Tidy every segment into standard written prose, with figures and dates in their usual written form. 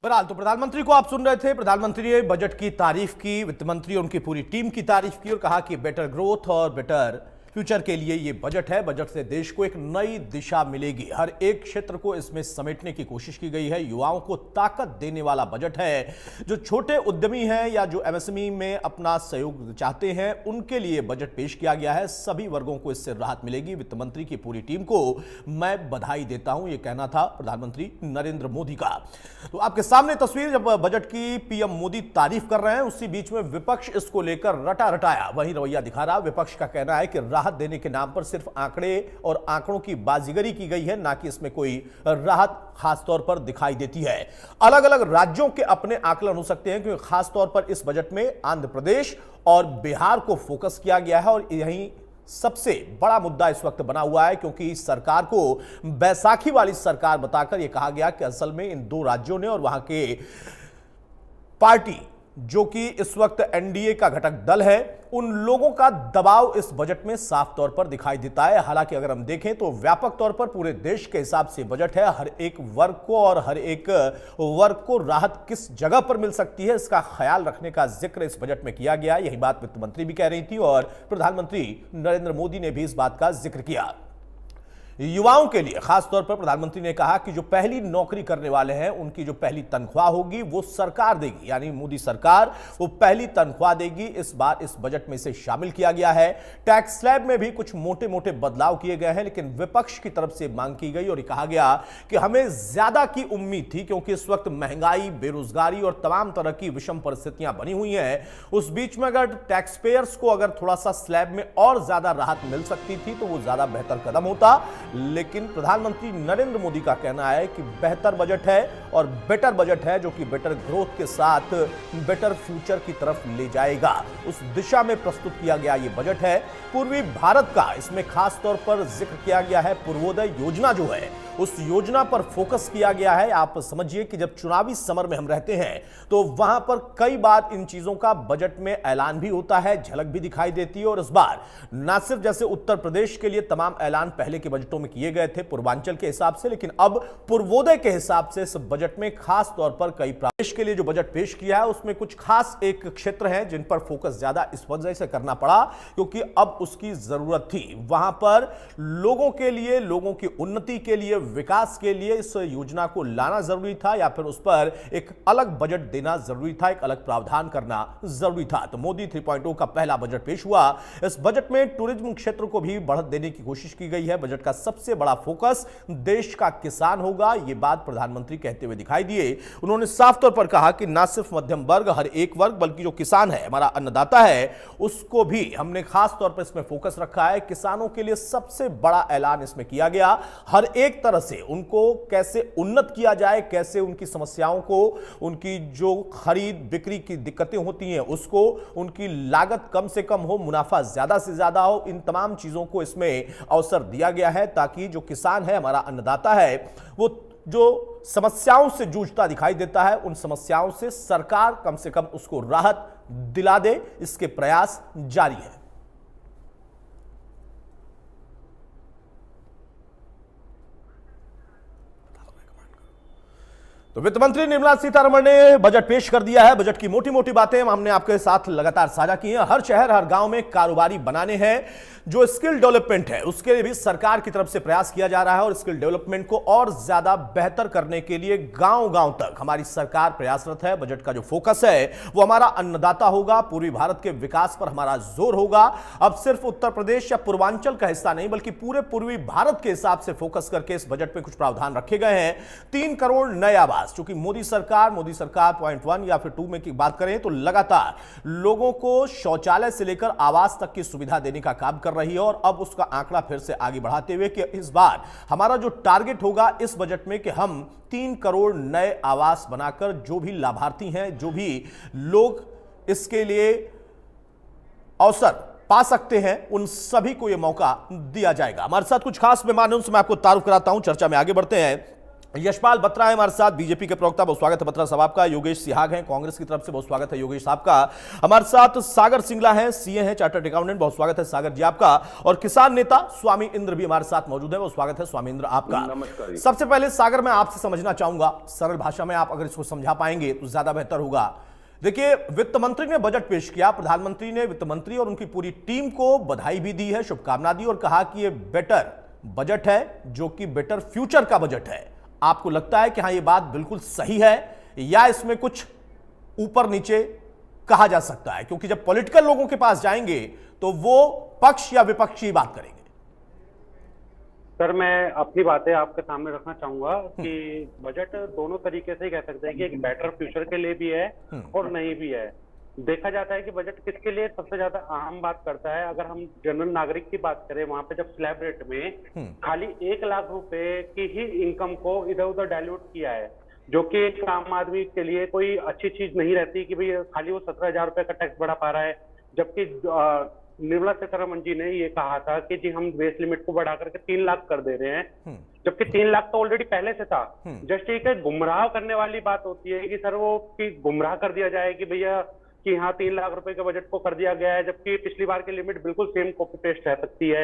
बहरहाल तो प्रधानमंत्री को आप सुन रहे थे। प्रधानमंत्री ने बजट की तारीफ की, वित्त मंत्री और उनकी पूरी टीम की तारीफ की और कहा कि बेटर ग्रोथ और बेटर फ्यूचर के लिए ये बजट है। बजट से देश को एक नई दिशा मिलेगी। हर एक क्षेत्र को इसमें समेटने की कोशिश की गई है। युवाओं को ताकत देने वाला बजट है। जो छोटे उद्यमी हैं या जो एमएसएमई में अपना सहयोग चाहते हैं उनके लिए बजट पेश किया गया है। सभी वर्गों को इससे राहत मिलेगी। वित्त मंत्री की पूरी टीम को मैं बधाई देता हूं, यह कहना था प्रधानमंत्री नरेंद्र मोदी का। तो आपके सामने तस्वीर, जब बजट की पीएम मोदी तारीफ कर रहे हैं उसी बीच में विपक्ष इसको लेकर रटा रटाया वही रवैया दिखा रहा। विपक्ष का कहना है कि राहत देने के नाम पर सिर्फ आंकड़े और आंकड़ों की बाजीगरी की गई है, ना कि इसमें कोई राहत खास तौर पर दिखाई देती है। अलग अलग राज्यों के अपने आकलन हो सकते हैं, क्योंकि खास तौर पर इस बजट में आंध्र प्रदेश और बिहार को फोकस किया गया है और यही सबसे बड़ा मुद्दा इस वक्त बना हुआ है, क्योंकि इस सरकार को बैसाखी वाली सरकार बताकर यह कहा गया कि असल में इन दो राज्यों ने और वहां के पार्टी जो कि इस वक्त एनडीए का घटक दल है, उन लोगों का दबाव इस बजट में साफ तौर पर दिखाई देता है। हालांकि अगर हम देखें तो व्यापक तौर पर पूरे देश के हिसाब से बजट है। हर एक वर्ग को और हर एक वर्ग को राहत किस जगह पर मिल सकती है, इसका ख्याल रखने का जिक्र इस बजट में किया गया। यही बात वित्त मंत्री भी कह रही थी और प्रधानमंत्री नरेंद्र मोदी ने भी इस बात का जिक्र किया। युवाओं के लिए खास तौर पर प्रधानमंत्री ने कहा कि जो पहली नौकरी करने वाले हैं उनकी जो पहली तनख्वाह होगी वो सरकार देगी, यानी मोदी सरकार वो पहली तनख्वाह देगी। इस बार इस बजट में इसे शामिल किया गया है। टैक्स स्लैब में भी कुछ मोटे मोटे बदलाव किए गए हैं, लेकिन विपक्ष की तरफ से मांग की गई और कहा गया कि हमें ज्यादा की उम्मीद थी, क्योंकि इस वक्त महंगाई, बेरोजगारी और तमाम तरह की विषम परिस्थितियां बनी हुई हैं। उस बीच में अगर टैक्स पेयर्स को अगर थोड़ा सा स्लैब में और ज्यादा राहत मिल सकती थी तो वो ज्यादा बेहतर कदम होता। लेकिन प्रधानमंत्री नरेंद्र मोदी का कहना है कि बेहतर बजट है और बेटर बजट है, जो कि बेटर ग्रोथ के साथ बेटर फ्यूचर की तरफ ले जाएगा। उस दिशा में प्रस्तुत किया गया यह बजट है। पूर्वी भारत का इसमें खास तौर पर जिक्र किया गया है। पूर्वोदय योजना जो है उस योजना पर फोकस किया गया है। आप समझिए कि जब चुनावी समर में हम रहते हैं तो वहां पर कई बार इन चीजों का बजट में ऐलान भी होता है, झलक भी दिखाई देती है। और इस बार ना सिर्फ जैसे उत्तर प्रदेश के लिए तमाम ऐलान पहले के बजटों में किए गए थे पूर्वांचल के हिसाब से, लेकिन अब पूर्वोदय के हिसाब से इस बजट में खास तौर पर कई प्रदेश के लिए जो बजट पेश किया है उसमें कुछ खास एक क्षेत्र हैं जिन पर फोकस ज्यादा इस वजह से करना पड़ा क्योंकि अब उसकी जरूरत थी। वहां पर लोगों के लिए, लोगों की उन्नति के लिए, विकास के लिए इस योजना को लाना जरूरी था या फिर उस पर एक अलग बजट देना जरूरी था, एक अलग प्रावधान करना जरूरी था। तो मोदी 3.0 का पहला बजट पेश हुआ। इस बजट में टूरिज्म क्षेत्र को भी बढ़त देने की कोशिश की गई है। बजट का सबसे बड़ा फोकस देश का किसान होगा, यह बात प्रधानमंत्री कहते हुए दिखाई दिए। उन्होंने साफ तौर पर कहा कि ना सिर्फ मध्यम वर्ग, हर एक वर्ग, बल्कि जो किसान है, हमारा अन्नदाता है, उसको भी हमने खास तौर पर इसमें फोकस रखा है। किसानों के लिए सबसे बड़ा ऐलान इसमें किया गया। हर एक तरह से उनको कैसे उन्नत किया जाए, कैसे उनकी समस्याओं को, उनकी जो खरीद बिक्री की दिक्कतें होती हैं उसको, उनकी लागत कम से कम हो, मुनाफा ज्यादा से ज्यादा हो, इन तमाम चीजों को इसमें अवसर दिया गया है ताकि जो किसान है, हमारा अन्नदाता है, वो जो समस्याओं से जूझता दिखाई देता है उन समस्याओं से सरकार कम से कम उसको राहत दिला दे, इसके प्रयास जारी है। तो वित्त मंत्री निर्मला सीतारमण ने बजट पेश कर दिया है। बजट की मोटी मोटी बातें हमने आपके साथ लगातार साझा की हैं। हर शहर, हर गांव में कारोबारी बनाने हैं। जो स्किल डेवलपमेंट है उसके लिए भी सरकार की तरफ से प्रयास किया जा रहा है और स्किल डेवलपमेंट को और ज्यादा बेहतर करने के लिए गांव गांव तक हमारी सरकार प्रयासरत है। बजट का जो फोकस है वो हमारा अन्नदाता होगा, पूर्वी भारत के विकास पर हमारा जोर होगा। अब सिर्फ उत्तर प्रदेश या पूर्वांचल का हिस्सा नहीं बल्कि पूरे पूर्वी भारत के हिसाब से फोकस करके इस बजट में कुछ प्रावधान रखे गए हैं। 3 करोड़ नए आवास, क्योंकि मोदी सरकार पॉइंट 1 या फिर 2 में की बात करें तो लगातार लोगों को शौचालय से लेकर आवास तक की सुविधा देने का काम कर रही है और अब उसका आंकड़ा फिर से आगे बढ़ाते हुए कि इस बार हमारा जो टारगेट होगा इस बजट में कि हम 3 करोड़ नए आवास बनाकर जो भी लाभार्थी हैं, जो भी लोग इसके लिए अवसर पा सकते हैं, उन सभी को यह मौका दिया जाएगा। हमारे साथ कुछ खास मेहमान हैं, उनसे मैं आपको तारुफ कराता हूं, चर्चा में आगे बढ़ते हैं। यशपाल बत्रा है हमारे साथ, बीजेपी के प्रवक्ता। बहुत स्वागत है बत्रा साहब आपका। योगेश सिहाग हैं कांग्रेस की तरफ से, बहुत स्वागत है योगेश साहब का। हमारे साथ सागर सिंगला हैं, सीए हैं, चार्टर्ड अकाउंटेंट, बहुत स्वागत है सागर जी आपका। और किसान नेता स्वामी इंद्र भी हमारे साथ मौजूद है, बहुत स्वागत है स्वामी इंद्र आपका। नमस्कार। सबसे पहले सागर मैं आपसे समझना चाहूंगा, सरल भाषा में आप अगर इसको समझा पाएंगे तो ज्यादा बेहतर होगा। देखिए, वित्त मंत्री ने बजट पेश किया, प्रधानमंत्री ने वित्त मंत्री और उनकी पूरी टीम को बधाई भी दी है, शुभकामना दी, और कहा कि यह बेटर बजट है, जो कि बेटर फ्यूचर का बजट है। आपको लगता है कि हाँ ये बात बिल्कुल सही है, या इसमें कुछ ऊपर नीचे कहा जा सकता है? क्योंकि जब पॉलिटिकल लोगों के पास जाएंगे तो वो पक्ष या विपक्ष की बात करेंगे। सर, मैं अपनी बातें आपके सामने रखना चाहूंगा कि बजट दोनों तरीके से कह सकते हैं कि एक बेटर फ्यूचर के लिए भी है और नहीं भी है। देखा जाता है कि बजट किसके लिए सबसे ज्यादा अहम बात करता है। अगर हम जनरल नागरिक की बात करें, वहां पे जब स्लैब रेट में खाली 1 लाख रुपए की ही इनकम को इधर उधर डाइल्यूट किया है, जो कि एक आम आदमी के लिए कोई अच्छी चीज नहीं रहती कि भाई खाली वो 17,000 रुपए का टैक्स बढ़ा पा रहा है। जबकि निर्मला सीतारमण जी ने ये कहा था कि जी हम बेस लिमिट को बढ़ा करके 3 लाख कर दे रहे हैं, जबकि 3 लाख तो ऑलरेडी पहले से था। जस्ट एक गुमराह करने वाली बात होती है कि सर वो कि गुमराह कर दिया जाए कि भैया कि हाँ 3 लाख रुपए के बजट को कर दिया गया है, जबकि पिछली बार की लिमिट बिल्कुल सेम कॉपी पेस्ट रह सकती है।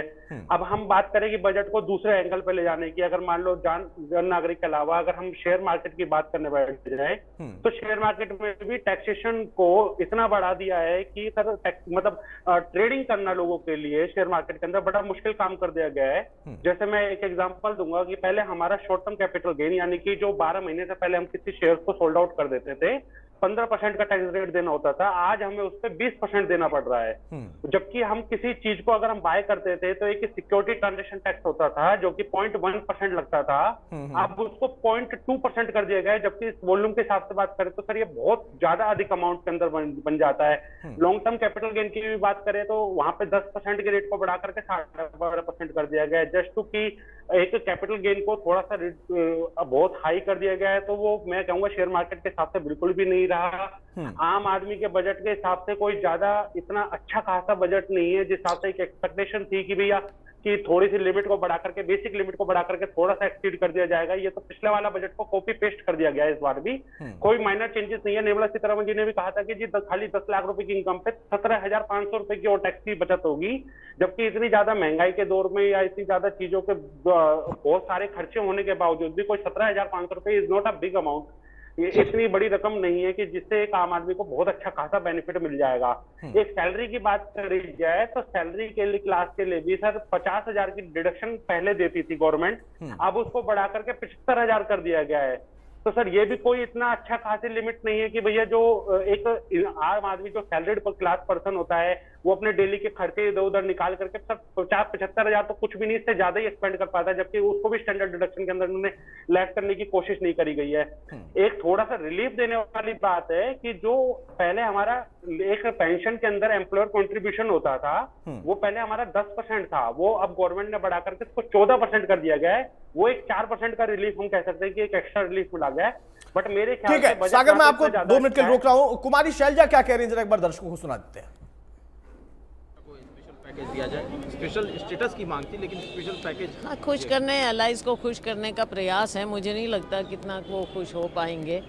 अब हम बात करें कि बजट को दूसरे एंगल पे ले जाने की, अगर मान लो जन नागरिक के अलावा अगर हम शेयर मार्केट की बात करने बैठ जाए, तो शेयर मार्केट में भी टैक्सेशन को इतना बढ़ा दिया है कि सर मतलब ट्रेडिंग करना लोगों के लिए शेयर मार्केट के अंदर बड़ा मुश्किल काम कर दिया गया है। जैसे मैं एक एग्जाम्पल दूंगा कि पहले हमारा शॉर्ट टर्म कैपिटल गेन, यानी कि जो 12 महीने से पहले हम किसी शेयर को सोल्ड आउट कर देते थे, 15% का टैक्स रेट देना होता था, आज हमें उस पर 20% देना पड़ रहा है। जबकि हम किसी चीज को अगर हम बाय करते थे तो एक सिक्योरिटी ट्रांजेक्शन टैक्स होता था जो कि 0.1% लगता था, अब उसको 0.2% कर दिया गया है। जबकि इस वॉल्यूम के हिसाब से बात करें तो सर ये बहुत ज्यादा अधिक अमाउंट के अंदर बन जाता है। लॉन्ग टर्म कैपिटल गेन की भी बात करें तो वहां पे 10% के रेट को बढ़ा करके 12.5% कर दिया गया है, जस्ट टू की एक कैपिटल गेन को थोड़ा सा बहुत हाई कर दिया गया है। तो वो मैं कहूंगा शेयर मार्केट के हिसाब से बिल्कुल भी नहीं रहा। आम आदमी के बजट के हिसाब से कोई ज्यादा इतना अच्छा खासा बजट नहीं है, जिस हिसाब से एक एक्सपेक्टेशन थी कि भैया कि थोड़ी सी लिमिट को बढ़ा करके, बेसिक लिमिट को बढ़ा करके थोड़ा सा एक्सीड कर दिया जाएगा। ये तो पिछले वाला बजट को कॉपी पेस्ट कर दिया गया है, इस बार भी कोई माइनर चेंजेस नहीं है। निर्मला सीतारमण जी ने भी कहा था कि जी खाली 10 लाख रुपए की इनकम पे 17,500 रुपए की और टैक्स की बचत होगी, जबकि इतनी ज्यादा महंगाई के दौर में या इतनी ज्यादा चीजों के बहुत सारे खर्चे होने के बावजूद भी कोई 17,500 रुपए is not a big amount. ये इतनी बड़ी रकम नहीं है कि जिससे एक आम आदमी को बहुत अच्छा खासा बेनिफिट मिल जाएगा। एक सैलरी की बात करी जाए तो सैलरी के लिए क्लास के लिए भी सर 50,000 की डिडक्शन पहले देती थी गवर्नमेंट, अब उसको बढ़ा करके 75,000 कर दिया गया है। तो सर ये भी कोई इतना अच्छा खासी लिमिट नहीं है कि भैया जो एक आम आदमी जो सैलरीड क्लास पर्सन होता है वो अपने डेली के खर्चे इधर उधर निकाल करके सर 50-75,000 तो कुछ भी नहीं, इससे ज्यादा ही स्पेंड कर पाता है, जबकि उसको भी स्टैंडर्ड डिडक्शन के अंदर उन्होंने लेस करने की कोशिश नहीं करी गई है। एक थोड़ा सा रिलीफ देने वाली बात है कि जो पहले हमारा एक पेंशन के अंदर एम्प्लॉयर कॉन्ट्रीब्यूशन होता था, वो पहले हमारा 10% था, वो अब गवर्नमेंट ने बढ़ा करके उसको 14% कर दिया गया है। वो एक 4% का रिलीफ हम कह सकते हैं कि एक एक्स्ट्रा रिलीफ मिला गया है। बट मेरे ख्याल ठीक है सागर, मैं आपको 2 मिनट के लिए रोक रहा हूं। कुमारी शैलजा क्या कह रही है, जरा एक बार दर्शकों को सुना देते हैं। पैकेज दिया जाए, स्पेशल स्टेटस की मांग थी, लेकिन स्पेशल पैकेज हाँ, खुश करने, एलाइज को खुश करने का प्रयास है। मुझे नहीं लगता कितना वो खुश हो पाएंगे।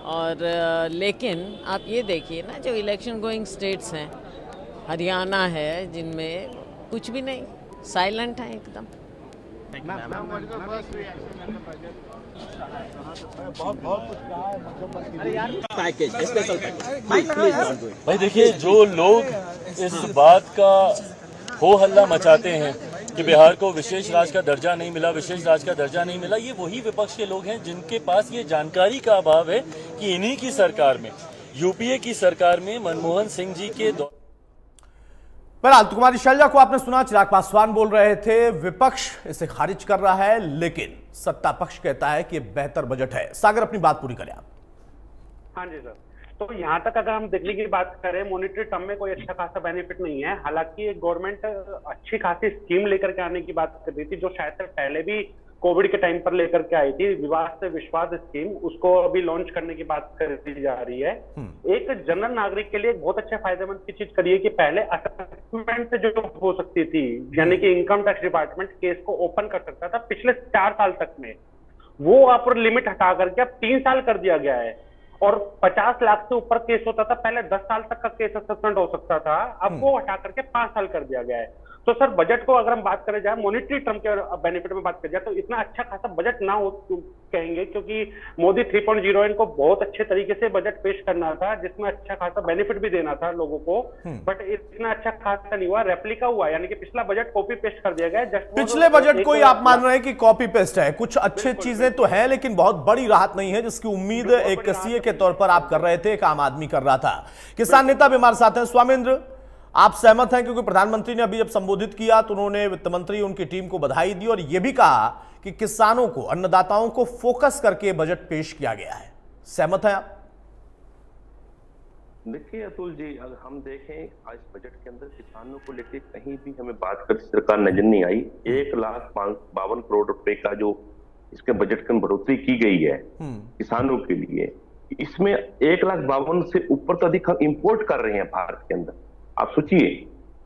और लेकिन आप ये देखिए ना, जो इलेक्शन गोइंग स्टेट्स हैं, हरियाणा है, जिनमें कुछ भी नहीं, साइलेंट है एकदम। पैकेज स्पेशल पैकेज भाई देखिए, जो लोग इस बात का हो हल्ला मचाते हैं कि बिहार को विशेष राज्य का दर्जा नहीं मिला, विशेष राज्य का दर्जा नहीं मिला, ये वही विपक्ष के लोग हैं जिनके पास ये जानकारी का अभाव है कि इन्हीं की सरकार में, यूपीए की सरकार में मनमोहन सिंह जी के बहरहाल कुमारी शैलजा को आपने सुना, चिराग पासवान बोल रहे थे विपक्ष इसे खारिज कर रहा है, लेकिन सत्ता पक्ष कहता है कि बेहतर बजट है। सागर अपनी बात पूरी करें आप। हाँ जी सर, तो यहाँ तक अगर हम दिल्ली की बात करें, मॉनेटरी टर्म में कोई अच्छा खासा बेनिफिट नहीं है। हालांकि एक गवर्नमेंट अच्छी खासी स्कीम लेकर के आने की बात कर रही थी, जो शायद से पहले भी कोविड के टाइम पर लेकर के आई थी, विवाद से विश्वास स्कीम, उसको अभी लॉन्च करने की बात करी जा रही है। एक जनरल नागरिक के लिए एक बहुत अच्छा फायदेमंद की चीज करी है कि पहले असेसमेंट जो हो सकती थी, यानी कि इनकम टैक्स डिपार्टमेंट केस को ओपन कर सकता था पिछले 4 साल तक में, वो अपर लिमिट हटा करके अब 3 साल कर दिया गया है। और 50 लाख से ऊपर केस होता था, पहले 10 साल तक का केस सस्पेंड हो सकता था, अब वो हटा करके 5 साल कर दिया गया है। तो सर बजट को अगर हम बात करें जाए, मॉनेटरी टर्म के बेनिफिट में बात करें जाए, तो इतना अच्छा खासा बजट ना हो कहेंगे, क्योंकि मोदी 3.0 इनको बहुत अच्छे तरीके से बजट पेश करना था, जिसमें अच्छा खासा बेनिफिट भी देना था लोगों को, बट इतना अच्छा खासा नहीं हुआ, रेप्लिका हुआ, यानी कि पिछला बजट कॉपी पेस्ट कर दिया गया। पिछले बजट को ही आप मान रहे हैं कि कॉपी पेस्ट है? कुछ अच्छी चीजें तो है, लेकिन बहुत बड़ी राहत नहीं है, जिसकी उम्मीद एक सीए के तौर पर आप कर रहे थे, एक आम आदमी कर रहा था। किसान नेता भी हमारे साथ हैं। स्वामेंद्र, आप सहमत हैं? क्योंकि प्रधानमंत्री ने अभी जब संबोधित किया तो उन्होंने वित्त मंत्री उनकी टीम को बधाई दी और यह भी कहा कि किसानों को, अन्नदाताओं को फोकस करके बजट पेश किया गया है। सहमत हैं आप? देखिए अतुल जी, अगर हम देखें आज बजट के अंदर किसानों को लेकर कहीं भी हमें बात करती सरकार नजर नहीं आई। 1,52 करोड़ रुपए का जो इसके बजट में बढ़ोतरी की गई है किसानों के लिए, इसमें 1,52 से ऊपर तो अधिक हम इंपोर्ट कर रहे हैं भारत के अंदर। आप सोचिए,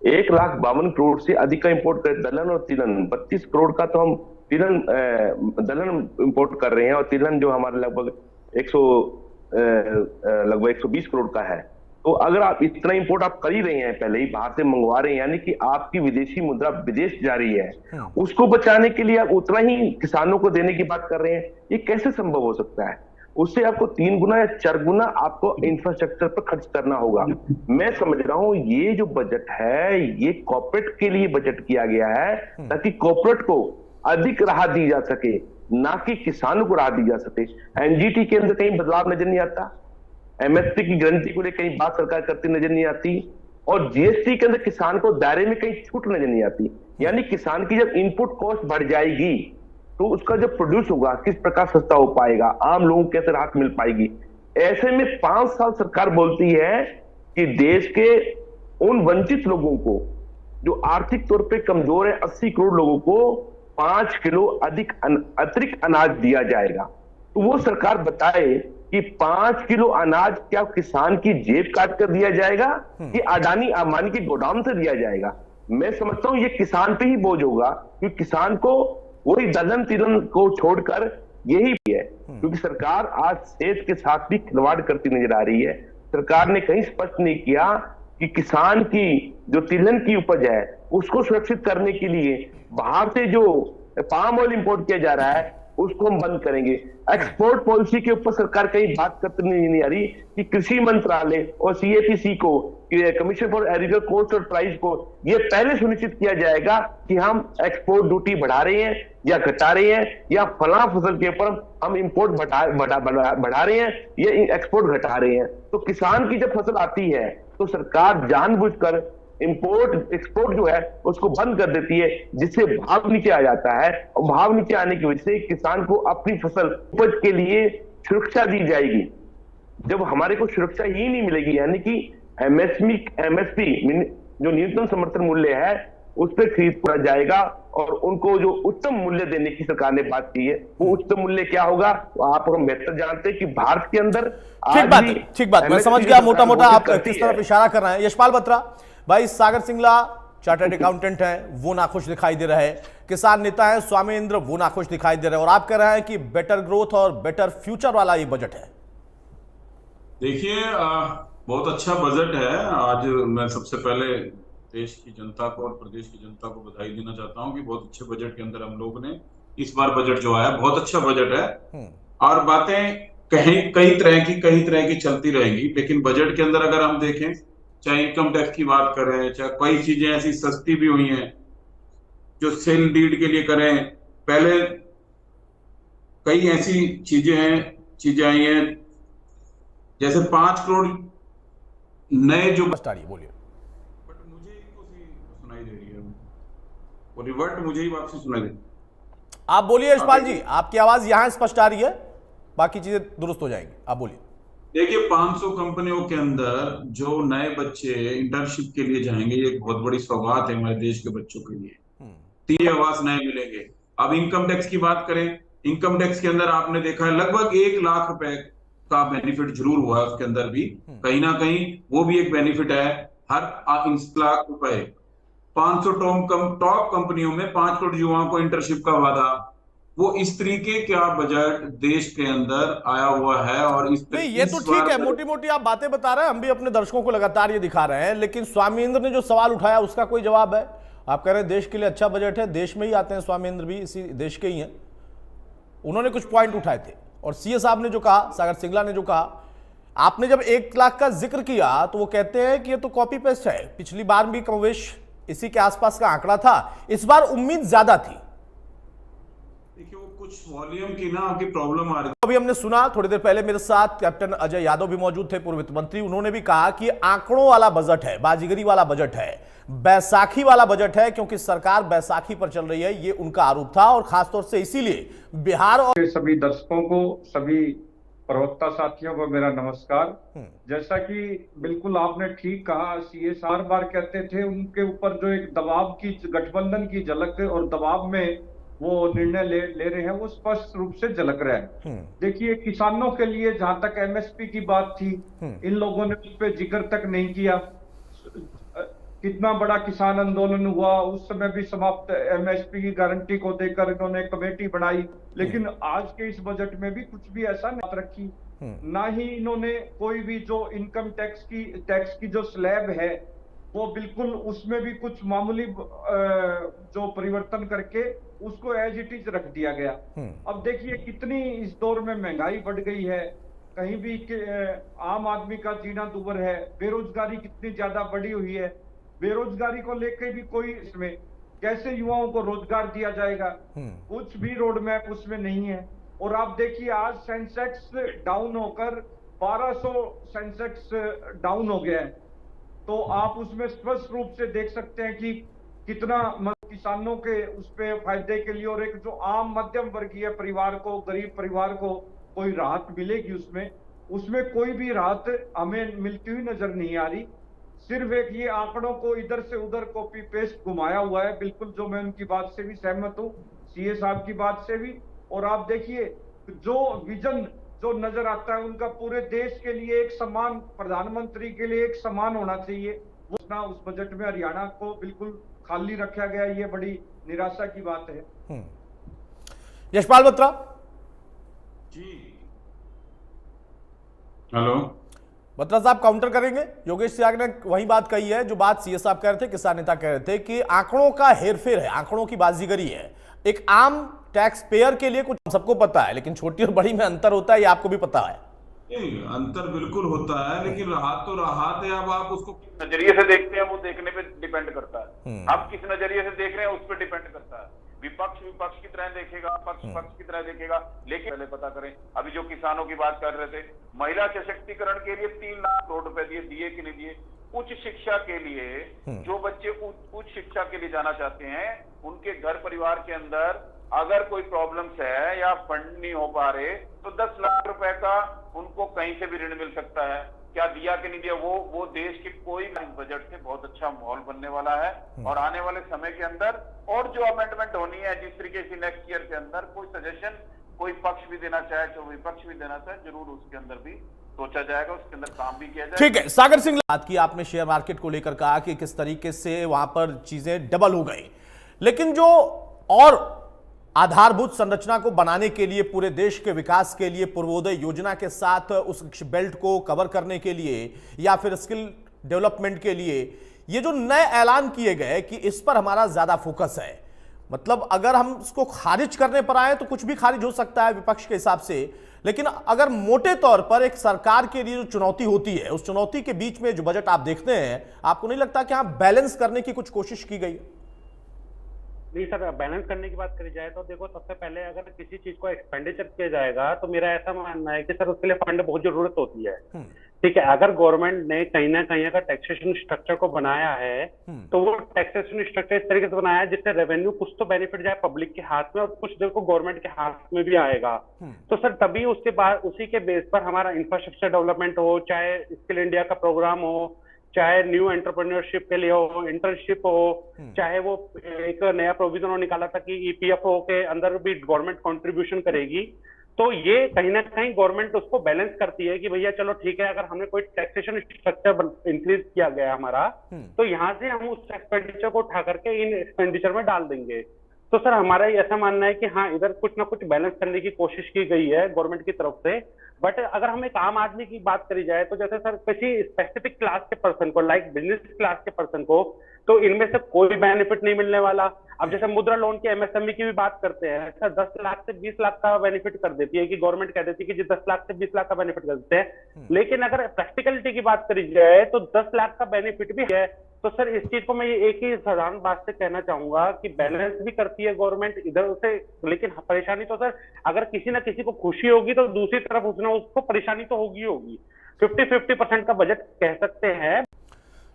1,52 करोड़ से अधिक का इंपोर्ट कर, दलहन और तिलहन 32 करोड़ का तो हम दलहन इंपोर्ट कर रहे हैं, और तिलहन जो हमारे लगभग 120 करोड़ का है। तो अगर आप इतना इंपोर्ट आप कर ही रहे हैं, पहले ही बाहर से मंगवा रहे हैं, यानी कि आपकी विदेशी मुद्रा विदेश जा रही है, उसको बचाने के लिए आप उतना ही किसानों को देने की बात कर रहे हैं। ये कैसे संभव हो सकता है? उससे आपको 3 गुना या 4 गुना आपको इंफ्रास्ट्रक्चर पर खर्च करना होगा। मैं समझ रहा हूं ये जो बजट है ये कॉर्पोरेट के लिए बजट किया गया है, ताकि कॉर्पोरेट को अधिक राहत दी जा सके, ना कि किसानों को राहत दी जा सके। एनजीटी के अंदर कहीं बदलाव नजर नहीं आता, एमएसपी की गारंटी को लेकर कहीं बात सरकार करती नजर नहीं आती, और जीएसटी के अंदर किसान को दायरे में कहीं छूट नजर नहीं आती। यानी किसान की जब इनपुट कॉस्ट बढ़ जाएगी तो उसका जो प्रोड्यूस होगा किस प्रकार सस्ता हो पाएगा, आम लोगों को कैसे राहत मिल पाएगी। ऐसे में 5 साल सरकार बोलती है कि देश के उन वंचित लोगों को जो आर्थिक तौर पे कमजोर है, 80 करोड़ लोगों को 5 किलो अतिरिक्त अनाज दिया जाएगा। तो वो सरकार बताए कि 5 किलो अनाज क्या किसान की जेब काट कर दिया जाएगा कि अडानी अंबानी के गोदाम से दिया जाएगा। मैं समझता हूं ये किसान पे ही बोझ होगा, क्योंकि किसान को वही दलहन तिलहन को छोड़कर यही है, क्योंकि सरकार आज सेहत के साथ भी खिलवाड़ करती नजर आ रही है। सरकार ने कहीं स्पष्ट नहीं किया कि किसान की जो तिलहन की उपज है उसको सुरक्षित करने के लिए बाहर से जो पाम ऑयल इंपोर्ट किया जा रहा है उसको हम बंद करेंगे। एक्सपोर्ट पॉलिसी के ऊपर सरकार कहीं बात करते नहीं आ रही कि कृषि मंत्रालय और सीएपीसी को, कमीशन फॉर एग्रीकल्चर कॉस्ट और प्राइस को, ये पहले सुनिश्चित किया जाएगा कि हम एक्सपोर्ट ड्यूटी बढ़ा रहे हैं या घटा रहे हैं, या फला फसल के ऊपर हम इंपोर्ट बढ़ा रहे हैं या एक्सपोर्ट घटा रहे हैं। तो किसान की जब फसल आती है तो सरकार जानबूझकर इंपोर्ट एक्सपोर्ट जो है उसको बंद कर देती है, जिससे भाव नीचे आ जाता है, और भाव नीचे आने की वजह से किसान को अपनी फसल उपज के लिए सुरक्षा दी जाएगी। जब हमारे को सुरक्षा ही नहीं मिलेगी, यानी कि एमएसपी जो न्यूनतम समर्थन मूल्य है उस पर खरीद पड़ा जाएगा, और उनको जो उच्चतम मूल्य देने की सरकार ने बात की है, वो उच्चतम मूल्य क्या होगा आप हम बेहतर जानते हैं कि भारत के अंदर ठीक बात मैं समझ गया मोटा मोटा आप किस तरफ इशारा कर रहे हैं। यशपाल बत्रा भाई, सागर सिंगला चार्टर्ड अकाउंटेंट हैं, वो नाखुश दिखाई दे रहे हैं, किसान नेता है स्वामेंद्र, वो नाखुश दिखाई दे रहे हैं, और आप कह रहे हैं कि बेटर ग्रोथ और बेटर फ्यूचर वाला ये बजट है। देखिए बहुत अच्छा बजट है। आज मैं सबसे पहले देश की जनता को और प्रदेश की जनता को बधाई देना चाहता हूं कि बहुत अच्छे बजट के अंदर हम लोग ने इस बार बजट जो आया बहुत अच्छा बजट है, और बातें कई तरह की चलती रहेंगी, लेकिन बजट के अंदर अगर हम देखें, चाहे इनकम टैक्स की बात करें, चाहे कई चीजें ऐसी सस्ती भी हुई हैं जो सेल डीड के लिए करें, पहले कई ऐसी चीजें आई हैं जैसे 5 करोड़ नए जो बोलिए। बट मुझे सुनाई दे रही है, वो रिवर्ट मुझे ही वापसी सुनाई दे। आप बोलिए यशपाल जी, आपकी आवाज यहां स्पष्ट आ रही है, बाकी चीजें दुरुस्त हो जाएंगी, आप बोलिए। देखिए 500 कंपनियों के अंदर जो नए बच्चे इंटर्नशिप के लिए जाएंगे, ये एक बहुत बड़ी सौगात है हमारे देश के बच्चों के लिए। 3 आवास नए मिलेंगे। अब इनकम टैक्स की बात करें, इनकम टैक्स के अंदर आपने देखा है लगभग 1 लाख रुपए का बेनिफिट जरूर हुआ है, उसके अंदर भी कहीं ना कहीं वो भी एक बेनिफिट है। हर 1 लाख रुपए 500 टॉप कंपनियों में 5 करोड़ युवाओं को इंटर्नशिप का वादा, वो इस तरीके का बजट देश के अंदर आया हुआ है। और नहीं, ये तो ठीक है, मोटी मोटी आप बातें बता रहे हैं, हम भी अपने दर्शकों को लगातार ये दिखा रहे हैं, लेकिन स्वामींद्र ने जो सवाल उठाया उसका कोई जवाब है? आप कह रहे हैं देश के लिए अच्छा बजट है, देश में ही आते हैं स्वामींद्र भी, इसी देश के ही हैं। उन्होंने कुछ पॉइंट उठाए थे और सीए साहब ने जो कहा, सागर सिंगला ने जो कहा, आपने जब 1 लाख का जिक्र किया तो वो कहते हैं कि ये तो कॉपी पेस्ट है, पिछली बार भी कमोवेश इसी के आसपास का आंकड़ा था, इस बार उम्मीद ज्यादा थी। देखिए, वो कुछ वॉल्यूम की ना आपकी प्रॉब्लम आ रही है। अभी हमने सुना थोड़ी देर पहले, मेरे साथ कैप्टन अजय यादव भी मौजूद थे, पूर्व वित्त मंत्री, उन्होंने भी कहा कि आंकड़ों वाला बजट है, बाजीगरी वाला बजट है, बैसाखी वाला बजट है, क्योंकि सरकार बैसाखी पर चल रही है, ये उनका आरोप था। और खासतौर से इसीलिए बिहार और सभी दर्शकों को, सभी प्रवक्ता साथियों को मेरा नमस्कार। जैसा कि बिल्कुल आपने ठीक कहा, सीए बार बार कहते थे उनके ऊपर जो एक दबाव की, गठबंधन की झलक और दबाव में वो निर्णय ले रहे हैं, वो स्पष्ट रूप से झलक रहा है। देखिए, किसानों के लिए जहां तक एमएसपी की बात थी, इन लोगों ने उस पर जिक्र तक नहीं किया। कितना बड़ा किसान आंदोलन हुआ, उस समय भी समाप्त एमएसपी की गारंटी को देकर इन्होंने कमेटी बनाई, लेकिन आज के इस बजट में भी कुछ भी ऐसा नहीं रखी। ना ही इन्होंने कोई भी जो इनकम टैक्स की जो स्लैब है, वो बिल्कुल उसमें भी कुछ मामूली जो परिवर्तन करके उसको एज इट इज रख दिया गया। अब देखिए कितनी इस दौर में महंगाई बढ़ गई है, कहीं भी आम आदमी का जीना दूभर है, बेरोजगारी कितनी ज्यादा बढ़ी हुई है। बेरोजगारी को लेकर भी कोई इसमें कैसे युवाओं को रोजगार दिया जाएगा, कुछ भी रोड मैप उसमें नहीं है। और आप देखिए, आज सेंसेक्स डाउन होकर 1200 सेंसेक्स डाउन हो गया है, तो आप उसमें स्पष्ट रूप से देख सकते हैं कि कितना किसानों के उस पे फायदे के लिए और एक जो आम मध्यम वर्गीय परिवार को, गरीब परिवार को कोई राहत मिलेगी, उसमें कोई भी राहत हमें मिलती हुई नजर नहीं आ रही। सिर्फ एक ये आंकड़ों को इधर से उधर कॉपी पेस्ट घुमाया हुआ है। बिल्कुल, जो मैं उनकी बात से भी सहमत हूँ, सीए साहब की बात से भी। और आप देखिए, जो विजन जो नजर आता है उनका, पूरे देश के लिए एक समान, प्रधानमंत्री के लिए एक समान होना चाहिए, वो ना उस बजट में हरियाणा को बिल्कुल खाली रखा गया, ये बड़ी निराशा की बात है। यशपाल बत्रा जी, हेलो बत्रा साहब, काउंटर करेंगे? योगेश त्याग ने वही बात कही है जो बात सीए साहब कह रहे थे, किसान नेता कह रहे थे कि आंकड़ों का हेरफेर है, आंकड़ों की बाजीगरी है। एक आम टैक्स पेयर के लिए कुछ सबको पता है, लेकिन छोटी और बड़ी में अंतर होता है, ये आपको भी पता है। अंतर बिल्कुल होता है, लेकिन राहत तो राहत है। अब आप उसको किस नजरिए से देखते हैं वो देखने पे डिपेंड करता है। आप किस नजरिए से देख रहे हैं उस पर डिपेंड करता है। विपक्ष विपक्ष की तरह देखेगा, पक्ष पक्ष की तरह देखेगा, लेकिन पहले पता करें, अभी जो किसानों की बात कर रहे थे, महिला सशक्तिकरण के लिए 3 लाख करोड़ रुपए दिए कि नहीं दिए। उच्च शिक्षा के लिए, जो बच्चे उच्च शिक्षा के लिए जाना चाहते हैं, उनके घर परिवार के अंदर अगर कोई प्रॉब्लम्स है या फंड नहीं हो पा रहे, तो 10 लाख रुपए का उनको कहीं से भी ऋण मिल सकता है। क्या दिया कि नहीं दिया, वो देश के कोई बजट से बहुत अच्छा माहौल बनने वाला है। और आने वाले समय के अंदर और जो अमेंडमेंट होनी है, जिस तरीके से नेक्स्ट ईयर के अंदर कोई सजेशन कोई पक्ष भी देना चाहे, जो विपक्ष भी देना चाहे, जरूर उसके अंदर भी सोचा जाएगा, उसके अंदर काम भी किया जाएगा। ठीक है, सागर सिंह, बात की आपने शेयर मार्केट को लेकर, कहा कि किस तरीके से वहां पर चीजें डबल हो गई, लेकिन जो और आधारभूत संरचना को बनाने के लिए, पूरे देश के विकास के लिए, पूर्वोदय योजना के साथ उस बेल्ट को कवर करने के लिए या फिर स्किल डेवलपमेंट के लिए, ये जो नए ऐलान किए गए कि इस पर हमारा ज्यादा फोकस है, मतलब अगर हम इसको खारिज करने पर आए तो कुछ भी खारिज हो सकता है विपक्ष के हिसाब से, लेकिन अगर मोटे तौर पर एक सरकार के लिए जो चुनौती होती है, उस चुनौती के बीच में जो बजट आप देखते हैं, आपको नहीं लगता कि यहां बैलेंस करने की कुछ कोशिश की गई? नहीं सर, बैलेंस करने की बात करी जाए तो देखो, सबसे पहले अगर किसी चीज को एक्सपेंडिचर किया जाएगा तो मेरा ऐसा मानना है कि सर उसके लिए फंड बहुत जरूरत होती है। ठीक है, अगर गवर्नमेंट ने कहीं ना कहीं अगर टैक्सेशन स्ट्रक्चर को बनाया है, तो वो टैक्सेशन स्ट्रक्चर इस तरीके से बनाया है जिससे रेवेन्यू कुछ तो बेनिफिट जाए पब्लिक के हाथ में और कुछ देखो गवर्नमेंट के हाथ में भी आएगा। तो सर तभी उसके बाद उसी के बेस पर हमारा इंफ्रास्ट्रक्चर डेवलपमेंट हो, चाहे स्किल इंडिया का प्रोग्राम हो, चाहे न्यू एंटरप्रेन्योरशिप के लिए हो, इंटर्नशिप हो, चाहे वो एक नया प्रोविजन निकाला था कि ईपीएफओ के अंदर भी गवर्नमेंट कंट्रीब्यूशन करेगी, तो ये कहीं ना कहीं गवर्नमेंट उसको बैलेंस करती है कि भैया चलो ठीक है, अगर हमने कोई टैक्सेशन स्ट्रक्चर इंक्रीज किया गया हमारा, तो यहाँ से हम उस एक्सपेंडिचर को उठा करके इन एक्सपेंडिचर में डाल देंगे। तो सर हमारा ये ऐसा मानना है कि हाँ इधर कुछ ना कुछ बैलेंस करने की कोशिश की गई है गवर्नमेंट की तरफ से। बट अगर हम एक आम आदमी की बात करी जाए तो जैसे सर किसी स्पेसिफिक क्लास के पर्सन को, लाइक बिजनेस क्लास के पर्सन को, तो इनमें से कोई बेनिफिट नहीं मिलने वाला। अब जैसे मुद्रा लोन की, एमएसएमई की भी बात करते हैं, सर 10 लाख से 20 लाख का बेनिफिट कर देती है कि गवर्नमेंट कह देती है कि जी 10 लाख से 20 लाख का बेनिफिट कर देते हैं। लेकिन अगर प्रैक्टिकलिटी की बात करी जाए तो 10 लाख का बेनिफिट भी है। तो सर इस चीज को मैं ये एक ही साधारण बात से कहना चाहूंगा कि बैलेंस भी करती है गवर्नमेंट इधर से, लेकिन परेशानी तो सर अगर किसी ना किसी को खुशी होगी तो दूसरी तरफ उसको परेशानी तो होगी होगी। 50-50% का बजट कह सकते हैं।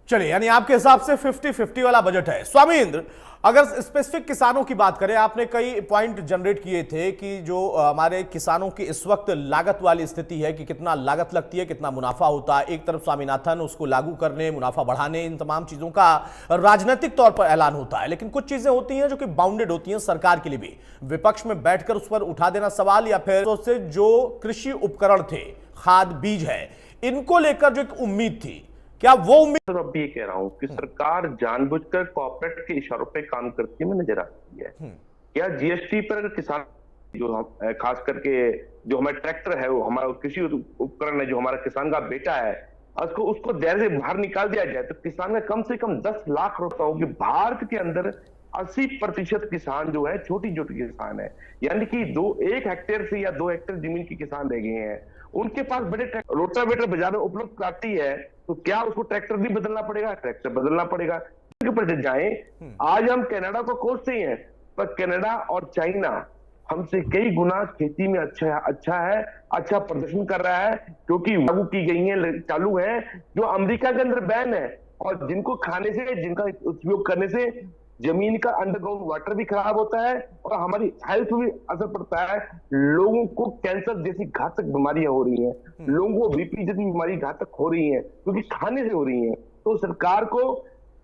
चलिए, यानी आपके हिसाब से 50-50 वाला बजट है। स्वामी इंद्र, अगर स्पेसिफिक किसानों की बात करें, आपने कई पॉइंट जनरेट किए थे कि जो हमारे किसानों की इस वक्त लागत वाली स्थिति है कि कितना लागत लगती है, कितना मुनाफा होता है। एक तरफ स्वामीनाथन उसको लागू करने, मुनाफा बढ़ाने, इन तमाम चीजों का राजनीतिक तौर पर ऐलान होता है, लेकिन कुछ चीजें होती हैं जो कि बाउंडेड होती हैं सरकार के लिए भी। विपक्ष में बैठकर उस पर उठा देना सवाल, या फिर उससे जो कृषि उपकरण थे, खाद बीज है, इनको लेकर जो एक उम्मीद थी, क्या वो उम्मीद? अब ये कह रहा हूं कि सरकार जानबूझकर कॉर्पोरेट के इशारों पे काम करती है, नजर आती है। क्या जीएसटी पर किसान जो हम खास करके जो हमारा ट्रैक्टर है, वो हमारा कृषि उपकरण है, जो हमारा किसान का बेटा है, उसको दायरे से बाहर निकाल दिया जाए तो किसान का कम से कम 10 लाख रुपए होगी। भारत के अंदर 80% किसान जो है छोटी छोटी किसान है, यानी कि 1 हेक्टेयर से या 2 हेक्टेयर जमीन के किसान रह गए हैं। उनके पास बड़े रोटावेटर बाजार में उपलब्ध कराती है, तो क्या उसको ट्रैक्टर भी बदलना पड़ेगा? ट्रैक्टर बदलना पड़ेगा। पर जाए, आज हम कनाडा को कोसते हैं, पर कनाडा और चाइना हमसे कई गुना खेती में अच्छा प्रदर्शन कर रहा है, क्योंकि लागू की गई है, चालू है, जो अमेरिका के अंदर बैन है। और जिनको खाने से, जिनका उपयोग करने से जमीन का अंडरग्राउंड वाटर भी खराब होता है और हमारी हेल्थ भी असर पड़ता है। लोगों को कैंसर जैसी घातक बीमारियां हो रही हैं, लोगों को बीपी जैसी बीमारी घातक हो रही है, क्योंकि खाने से हो रही है। तो सरकार को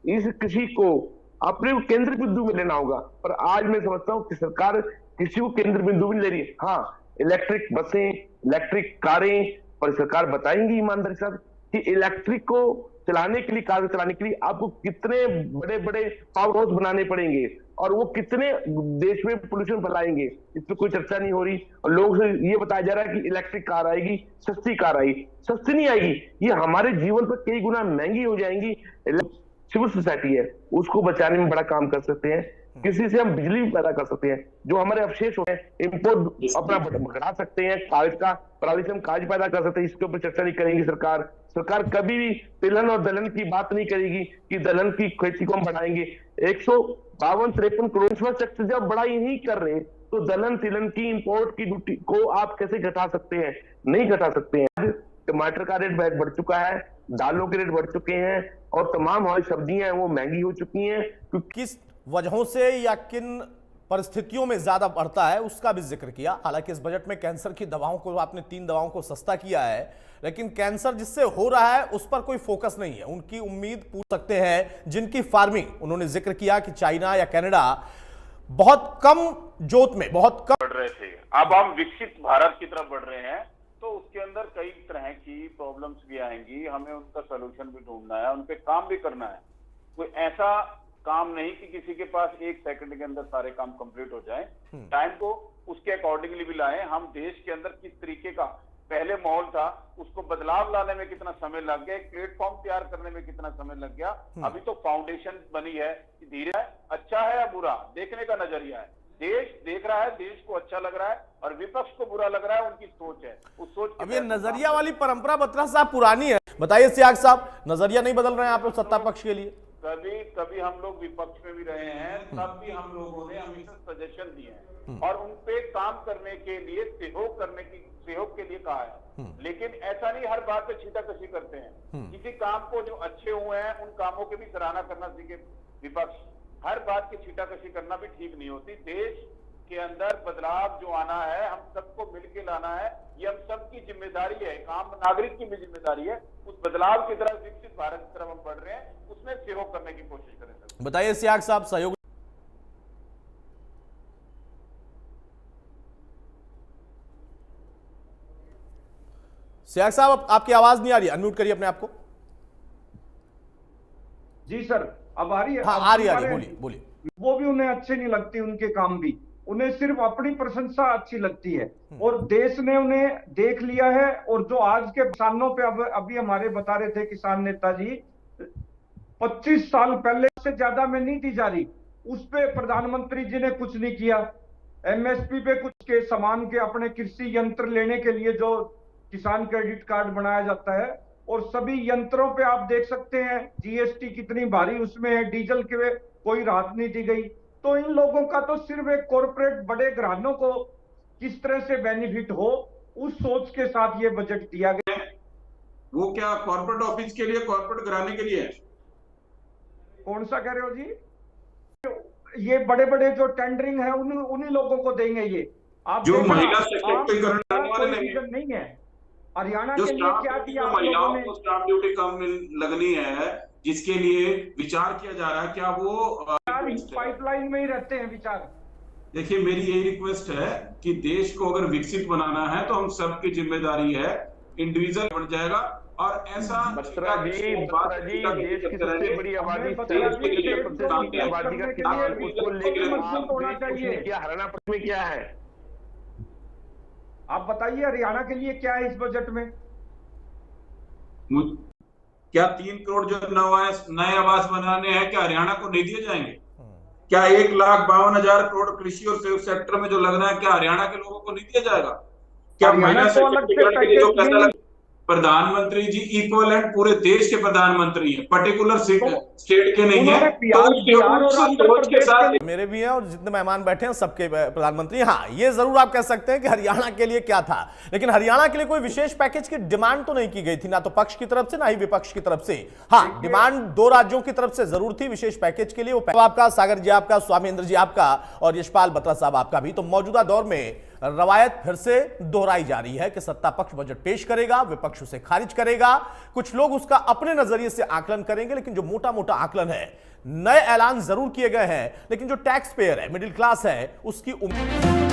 इस कृषि को अपने केंद्र बिंदु में लेना होगा। पर आज मैं समझता हूँ कि सरकार कृषि को केंद्र बिंदु में ले रही है। हाँ, इलेक्ट्रिक बसें, इलेक्ट्रिक कारें, पर सरकार बताएंगी ईमानदारी से कि इलेक्ट्रिक को चलाने के लिए, कार चलाने के लिए आपको कितने बड़े बड़े पावर हाउस बनाने पड़ेंगे और वो कितने देश में पोल्यूशन फैलाएंगे, इस पर कोई चर्चा नहीं हो रही। और लोगों से ये बताया जा रहा है कि इलेक्ट्रिक कार आएगी, सस्ती कार आएगी। सस्ती नहीं आएगी, ये हमारे जीवन पर कई गुना महंगी हो जाएंगी। सिविल सोसाइटी है, उसको बचाने में बड़ा काम कर सकते हैं। किसी से हम बिजली भी पैदा कर सकते हैं, जो हमारे अवशेष होते हैं, इंपोर्ट अपना बढ़ा सकते हैं, कागज का, पराली से हम कागज पैदा कर सकते हैं। इसके ऊपर चर्चा नहीं करेंगी सरकार। सरकार कभी भी तिलहन और दलहन की बात नहीं करेगी कि दलहन की खेती को हम बढ़ाएंगे। 152-53 करोड़ इंफ्रास्ट्रक्चर जब बड़ा ही नहीं कर रहे, तो दलहन तिलहन की इंपोर्ट की ड्यूटी को आप कैसे घटा सकते हैं? नहीं घटा सकते हैं। टमाटर का रेट बढ़ चुका है, दालों के रेट बढ़ चुके हैं, और तमाम हमारी सब्जियां हैं वो महंगी हो चुकी हैं। किस वजहों से या किन परिस्थितियों में ज्यादा बढ़ता है उसका भी जिक्र किया। हालांकि इस बजट में कैंसर की दवाओं को, आपने 3 दवाओं को सस्ता किया है, लेकिन कैंसर जिससे हो रहा है उस पर कोई फोकस नहीं है। उनकी उम्मीद पूछ सकते हैं जिनकी फार्मिंग, उन्होंने जिक्र किया कि चाइना या कनाडा बहुत कम जोत में बहुत कम बढ़ रहे थे, अब हम विकसित भारत की तरफ बढ़ रहे हैं, तो उसके अंदर कई तरह की प्रॉब्लम्स भी आएंगी। हमें उनका सोल्यूशन भी ढूंढना है, उन पे काम भी करना है। कोई ऐसा काम नहीं कि किसी के पास 1 सेकंड के अंदर सारे काम कंप्लीट हो जाए। टाइम को उसके अकॉर्डिंगली भी लाएं। हम देश के अंदर किस तरीके का पहले माहौल था, उसको बदलाव लाने में कितना समय लग गया, एक प्लेटफॉर्म तैयार करने में कितना समय लग गया। अभी तो फाउंडेशन बनी है, धीरे अच्छा है या बुरा देखने का नजरिया है। देश देख रहा है, देश को अच्छा लग रहा है, और विपक्ष को बुरा लग रहा है, उनकी सोच है। उस सोच अब ये नजरिया वाली परंपरा बत्रा साहब पुरानी है। बताइए सियाग साहब, नजरिया नहीं बदल रहे हैं आप लोग सत्ता पक्ष के लिए? कभी हम लोग विपक्ष में भी रहे हैं, तब भी हम लोगों ने हमेशा सजेशन दिए हैं और उन पे काम करने के लिए, सहयोग के लिए कहा है। लेकिन ऐसा नहीं हर बात पे छींटाकशी करते हैं। किसी काम को जो अच्छे हुए हैं उन कामों की भी सराहना करना सीखे विपक्ष। हर बात की छींटाकशी करना भी ठीक नहीं होती। देश के अंदर बदलाव जो आना है, हम सबको मिलकर लाना है, ये हम सबकी जिम्मेदारी है, एक आम नागरिक की भी जिम्मेदारी है। उस बदलाव की तरफ, विकसित भारत की तरफ हम बढ़ रहे हैं, उसमें सहयोग करने की कोशिश करें। बताइए सियाग साहब, सहयोग। सियाग साहब, आपकी आवाज नहीं आ रही, अनम्यूट करिए अपने आप को। जी सर, अब आ रही है? हाँ, आ रही, बोलिए बोलिए। वो भी उन्हें अच्छे नहीं लगती, उनके काम भी, उन्हें सिर्फ अपनी प्रशंसा अच्छी लगती है। और देश ने उन्हें देख लिया है। और जो आज के किसानों पे अभी हमारे बता रहे थे किसान नेताजी, 25 साल पहले से ज्यादा में नहीं दी जा रही, उस पे प्रधानमंत्री जी ने कुछ नहीं किया। एमएसपी पे कुछ के सामान के अपने कृषि यंत्र लेने के लिए जो किसान क्रेडिट कार्ड बनाया जाता है, और सभी यंत्रों पे आप देख सकते हैं जीएसटी कितनी भारी उसमें है, डीजल के कोई राहत नहीं दी गई। तो इन लोगों का तो सिर्फ एक कॉर्पोरेट बड़े घरानों को किस तरह से बेनिफिट हो, उस सोच के साथ ये बजट दिया गया। वो क्या कॉर्पोरेट ऑफिस के लिए, कॉर्पोरेट घराने के लिए है? कौन सा कह रहे हो जी? ये बड़े बड़े जो टेंडरिंग है उन्हीं लोगों को देंगे ये। आप जो देखना, महिला सशक्तिकरण करने वाले नहीं, नहीं है। हरियाणा जो के लिए स्टाम्प क्या ड्यूटी किया में आप लोगों महिलाओं ने? को स्टाम्प ड्यूटी कम लगनी है, जिसके लिए विचार किया जा रहा है, क्या वो पाइपलाइन में ही रहते हैं विचार? देखिए, मेरी यही रिक्वेस्ट है कि देश को अगर विकसित बनाना है तो हम सबकी जिम्मेदारी है, इंडिविजुअल बन जाएगा। और ऐसा बत्रा जी देश की सबसे बड़ी आबादी, 23% आबादी का किसान, उसको लेकर क्या हरियाणा में क्या है? आप बताइए हरियाणा के लिए क्या है इस बजट में? क्या 3 करोड़ जो नए आवास बनाने हैं, क्या हरियाणा को नहीं दिए जाएंगे? क्या 1,52,000 करोड़ कृषि और सेक्टर में जो लगना है, क्या हरियाणा के लोगों को नहीं दिया जाएगा? क्या महिला सशक्तिकरण के लिए जो पैसा लगा? प्रधानमंत्री जी इक्वलेंट पूरे देश के प्रधानमंत्री हैं, पर्टिकुलर स्टेट के नहीं है। सोच के साथ मेरे भी हैं और जितने मेहमान बैठे हैं सबके प्रधानमंत्री। हाँ, ये जरूर आप कह सकते हैं कि हरियाणा के लिए क्या था, लेकिन हरियाणा के लिए कोई विशेष पैकेज की डिमांड तो नहीं की गई थी, ना तो पक्ष की तरफ से ना ही विपक्ष की तरफ से। हाँ, डिमांड 2 राज्यों की तरफ से जरूर थी विशेष पैकेज के लिए। वो आपका सागर जी, आपका स्वामींद्र जी, आपका और यशपाल बत्रा साहब आपका भी। तो मौजूदा दौर में रवायत फिर से दोहराई जा रही है कि सत्ता पक्ष बजट पेश करेगा, विपक्ष उसे खारिज करेगा, कुछ लोग उसका अपने नजरिए से आकलन करेंगे, लेकिन जो मोटा मोटा आकलन है, नए ऐलान जरूर किए गए हैं, लेकिन जो टैक्स पेयर है, मिडिल क्लास है, उसकी उम्मीद